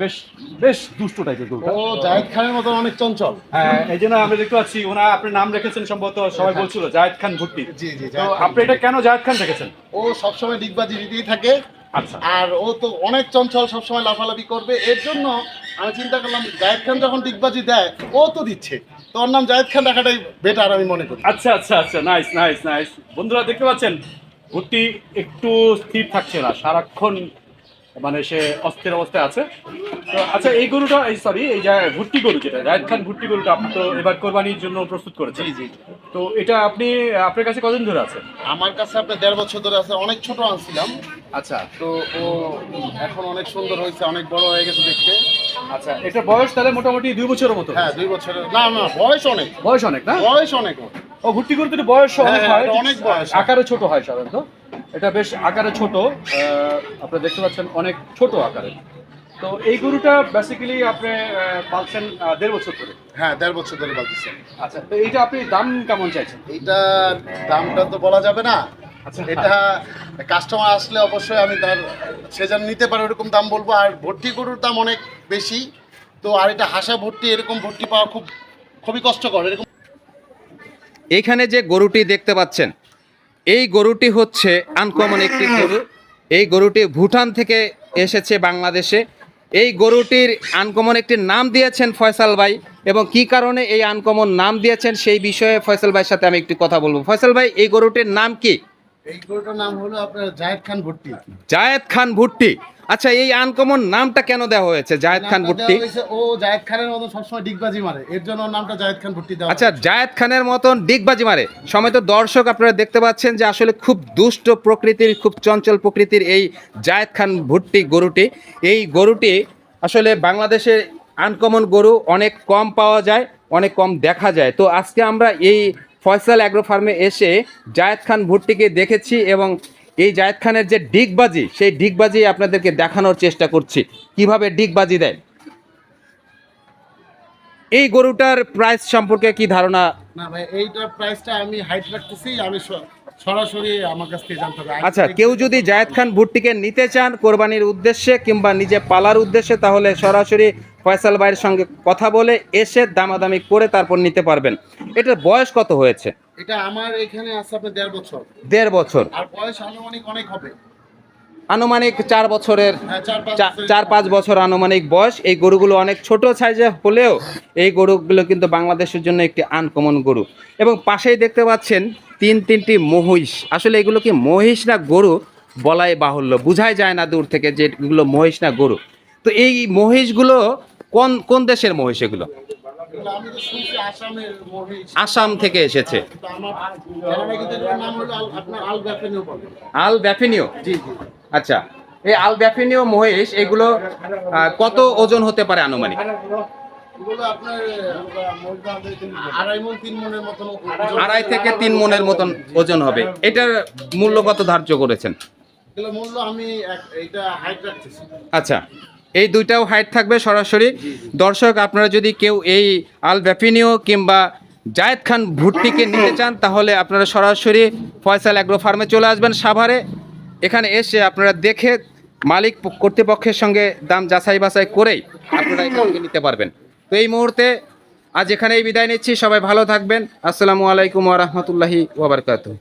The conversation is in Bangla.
বেশ বেশ দুষ্ট টাইপের গরুটা। ও জায়েদ খানের মতো অনেক চঞ্চল। হ্যাঁ, এই জন্য আমি দেখতে পাচ্ছি ওনা আপনি নাম রেখেছেন সম্ভবত সবাই বলছিল জায়েদ খান ভুট্টি। জি জি, তো আপনি এটা কেন জায়েদ খান রেখেছেন? ও সবসময় ডিগবাজি দিতেই থাকে। আচ্ছা, আর ও তো অনেক চঞ্চল, সবসময় লাফালাফি করবে। এর জন্য আমি চিন্তা করলাম জায়েদ খান যখন ডিগবাজি দেয়, ও তো দিচ্ছে, তো ওর নাম জায়েদ খান রাখাটাই বেটার আমি মনে করি। আচ্ছা, আচ্ছা, আচ্ছা, নাইস, নাইস, নাইস। বন্ধুরা দেখতে পাচ্ছেন ভুট্টি একটু স্থির থাকছে না, সারাক্ষণ মানে সে অস্থির অবস্থায় আছে। তো আচ্ছা, এই গরুটা, এই সরি, এই ভুট্টি গরু যেটা জায়েদ খান ভুট্টি গরুটা আপনি তো এবার কোরবানির জন্য প্রস্তুত করেছেন। জি জি। তো এটা আপনি আপনার কাছে কতদিন ধরে আছে? আমার কাছে আপনার 1.5 বছর ধরে আছে। অনেক ছোট আনছিলাম, আচ্ছা, তো ও এখন অনেক সুন্দর হয়েছে, অনেক বড় হয়ে গেছে দেখতে। আচ্ছা, এটা বয়স তাহলে মোটামুটি 2 বছরের মতো। হ্যাঁ 2 বছরের, না না বয়স অনেক, বয়স অনেক না? বয়স অনেক। ও ভুট্টি গরুতে একটু বয়স অনেক হ্যাঁ, হয়, এটা অনেক বয়স। আকারে ছোট হয় সাধারণত। এটা বেশ আকারে ছোট, আপনারা দেখতে পাচ্ছেন অনেক ছোট আকারে। তো এই গরুটা বেসিক্যালি আপনি পালছেন 1.5 বছর ধরে। হ্যাঁ 1.5 বছর ধরে পালতেছে। আচ্ছা, তো এইটা আপনি দাম কেমন চাইছেন? এইটা দামটা তো বলা যাবে না। আচ্ছা, এটা কাস্টমার আসলে অবশ্যই আমি তার, সে যেন নিতে পারে ওরকম দাম বলবো। আর ভর্তি গরুর দাম অনেক বেশি, তো আর এটা হাসা ভর্তি, এরকম ভর্তি পাওয়া খুবই কষ্টকর। এরকম এইখানে যে গরুটি দেখতে পাচ্ছেন, এই গরুটি হচ্ছে আনকমন একটি গরু। এই গরুটি ভুটান থেকে এসেছে বাংলাদেশে। এই গরুটির আনকমন একটি নাম দিয়েছেন ফয়সাল ভাই, এবং কি কারণে এই আনকমন নাম দিয়েছেন সেই বিষয়ে ফয়সাল ভাইয়ের সাথে আমি একটু কথা বলবো। ফয়সাল ভাই, এই গরুটির নাম কি? এই গরুটার নাম হলো আপনার জায়েদ খান ভর্তি। জায়েদ খান ভুট্টি। আচ্ছা, এই আনকমন নামটা কেন দেওয়া হয়েছে জায়েদ খান ভুট্টি? ও জায়েদ খানের মতো সবসময় ডিগবাজি মারে, এর জন্য ওর নামটা জায়েদ খান ভর্তি দেওয়া। আচ্ছা, জায়েদ খানের মতন ডিগবাজি মারে। সময় তো দর্শক আপনারা দেখতে পাচ্ছেন যে আসলে খুব দুষ্ট প্রকৃতির, খুব চঞ্চল প্রকৃতির এই জায়েদ খান ভুট্টি গরুটি। এই গরুটি আসলে বাংলাদেশে আনকমন গরু অনেক কম পাওয়া যায়, অনেক কম দেখা যায়। তো আজকে আমরা এই ফয়সাল অ্যাগ্রো ফার্মে এসে জায়েদ খান ভুট্টিকে দেখেছি, এবং এই জায়েদ খানের যে ডিগবাজি, সেই ডিগবাজি আপনাদেরকে দেখানোর চেষ্টা করছি কিভাবে ডিগবাজি দেয়। এই গরুটার প্রাইস সম্পর্কে কি ধারণা? না ভাই, এইটার প্রাইসটা আমি হাইট রাখতেছি, আমি সরাসরি আমার কাছ থেকে জানতে হবে। আচ্ছা, কেউ যদি জায়েদ খান ভুট্টিকে নিতে চান কোরবানির উদ্দেশ্যে কিংবা নিজে পালার উদ্দেশ্যে, তাহলে সরাসরি ফয়সাল ভাইয়ের সঙ্গে কথা বলে এসে দামাদামি করে তারপর নিতে পারবেন। এটার বয়স কত হয়েছে? এটা আমার এখানে আছে আপনার 1.5 বছর। 1.5 বছর। আর বয়স আনুমানিক অনেক হবে। আনুমানিক 4 বছরের, হ্যাঁ 4-5 4-5 বছর আনুমানিক বয়স। এই গরুগুলো অনেক ছোট সাইজে হলেও এই গরুগুলো কিন্তু বাংলাদেশের জন্য একটি আনকমন গরু। এবং পাশেই দেখতে পাচ্ছেন তিনটি মহিষ। আসলে এগুলো কি মহিষ না গরু বলাই বাহুল্য, বোঝাই যায় না দূর থেকে যে এগুলো মহিষ না গরু। তো এই মহিষগুলো কোন কোন দেশের মহিষ এগুলো? এগুলো আমি তো শুনছি আসামের মহিষ। আসাম থেকে এসেছে। কিন্তু আমার জানা নাই, কিন্তু এটার নাম হলো আপনার আল ব্যাফেনিও বলে। আল ব্যাফিনিও। জি জি। আচ্ছা, এই আল ব্যাফিনিও মহিষ এগুলো কত ওজন হতে পারে আনুমানিক? এগুলো আপনার 2.5 মণ 3 মণের মতন ওজন। 2.5 থেকে 3 মণের মতন ওজন হবে। এটার মূল্য কত ধার্য করেছেন? এগুলো মূল্য আমি এইটা হাইট রাখতেছি। আচ্ছা, এই দুইটাও হাইট থাকবে সরাসরি। দর্শক, আপনারা যদি কেউ এই আল ব্যাফিনিও কিংবা জায়েদ খান ভুট্টিকে নিতে চান, তাহলে আপনারা সরাসরি ফয়সাল অ্যাগ্রো ফার্মে চলে আসবেন সাভারে। এখানে এসে আপনারা দেখে মালিক কর্তৃপক্ষের সঙ্গে দাম যাচাই বাছাই করেই আপনারা এখান থেকে নিতে পারবেন। তো এই মুহূর্তে আজ এখানেই বিদায় নিচ্ছি। সবাই ভালো থাকবেন। আসসালামু আলাইকুম ওয়া রাহমাতুল্লাহি ওয়া বারাকাতুহু।